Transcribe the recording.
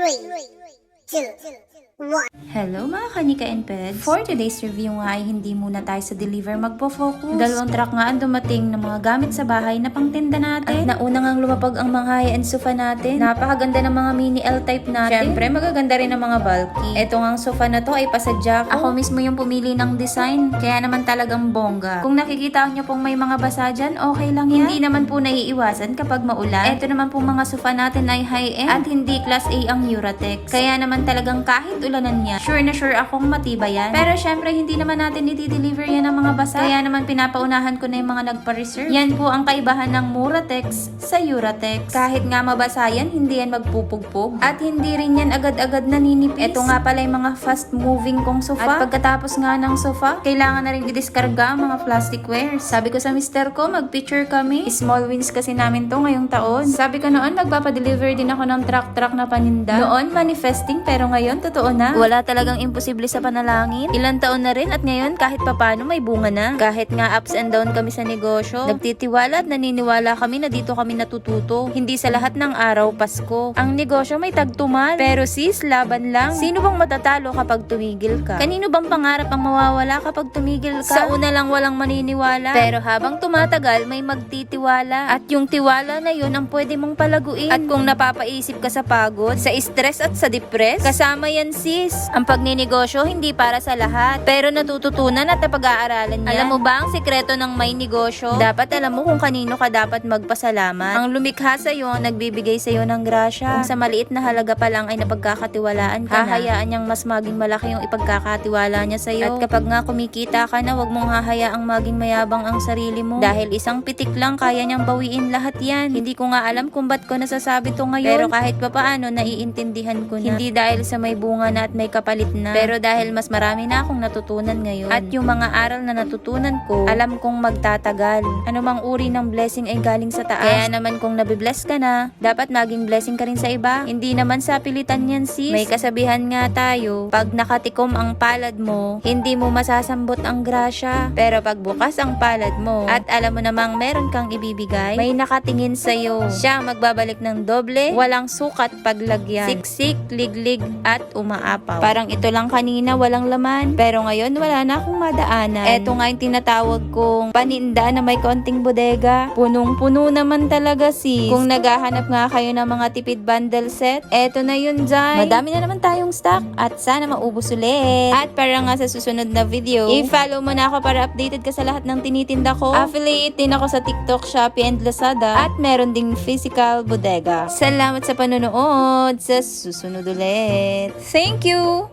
2, 1. Hello mga kanika and peds! For today's review nga ay hindi muna tayo sa deliver magpo-focus. Dalawang truck nga ang dumating ng mga gamit sa bahay na pangtinda natin. At nauna ngang lumapag ang mga high-end sofa natin. Napakaganda ng mga mini L-type natin. Syempre magaganda rin ang mga bulky. Eto nga ang sofa na to ay pasadya ko. Ako mismo yung pumili ng design. Kaya naman talagang bongga. Kung nakikita nyo pong may mga basa dyan, okay lang yan. Hindi naman po naiiwasan kapag maulan. Eto naman pong mga sofa natin ay high-end at hindi class A ang Uratex. Kaya naman talagang kahit ulanan niya, sure na sure akong matibay yan. Pero syempre, hindi naman natin i-deliver yan ng mga basa. Kaya naman pinapaunahan ko na yung mga nagpa-reserve. Yan po ang kaibahan ng Muratex sa Uratex. Kahit nga mabasa yan, hindi yan magpupugpog. At hindi rin yan agad-agad naninipis. Ito nga pala yung mga fast-moving kong sofa. At pagkatapos nga ng sofa, kailangan na rin i-diskarga ang mga plasticwares. Sabi ko sa mister ko, mag-picture kami. Small wins kasi namin to ngayong taon. Sabi ko noon, magpapadeliver din ako ng truck na paninda. Noon, manifesting, pero ngayon, totoo na. Wala talagang imposible sa panalangin. Ilang taon na rin at ngayon kahit papano may bunga na. Kahit nga ups and down kami sa negosyo, nagtitiwala at naniniwala kami na dito kami natututo. Hindi sa lahat ng araw Pasko. Ang negosyo may tagtuman. Pero sis, laban lang. Sino bang matatalo kapag tumigil ka? Kanino bang pangarap ang mawawala kapag tumigil ka? Sa una lang walang maniniwala. Pero habang tumatagal, may magtitiwala. At yung tiwala na yun ang pwede mong palaguin. At kung napapaisip ka sa pagod, sa stress at sa depress, kasama yan sis. Ang pagninegosyo hindi para sa lahat, pero natututunan at napag-aaralan niya. Alam mo ba ang sikreto ng may negosyo? Dapat alam mo kung kanino ka dapat magpasalamat. Ang lumikha sa iyo, nagbibigay sa iyo ng grasya. Kung sa maliit na halaga pa lang ay napagkakatiwalaan ka hahayaan niyang mas maging malaki yung ipagkakatiwala niya sa iyo. At kapag nga kumikita ka na, wag mong hahayaang maging mayabang ang sarili mo. Dahil isang pitik lang kaya niyang bawiin lahat yan. Hindi ko nga alam kung ba't ko nasasabi to ngayon. Pero kahit papaano, naiintindihan ko na. Hindi dahil sa may bunga na at may kapalit na. Pero dahil mas marami na akong natutunan ngayon. At yung mga aral na natutunan ko, alam kong magtatagal. Ano mang uri ng blessing ay galing sa taas. Kaya naman kung nabibless ka na, dapat maging blessing ka rin sa iba. Hindi naman sa pilitan yan sis. May kasabihan nga tayo, pag nakatikom ang palad mo, hindi mo masasambot ang grasya. Pero pag bukas ang palad mo, at alam mo namang meron kang ibibigay, may nakatingin sa'yo. Siya magbabalik ng doble, walang sukat paglagyan. Siksik, liglig, at umaapaw. Parang ito lang kanina, walang laman. Pero ngayon, wala na akong madaanan. Eto nga yung tinatawag kong paninda na may konting bodega. Punong-puno naman talaga sis. Kung naghahanap nga kayo ng mga tipid bundle set, eto na yun dyan. Madami na naman tayong stock at sana maubos ulit. At para nga sa susunod na video, i-follow mo na ako para updated ka sa lahat ng tinitinda ko. Affiliate din ako sa TikTok, Shopee, and Lazada. At meron ding physical bodega. Salamat sa panonood. Sa susunod ulit. Thank you!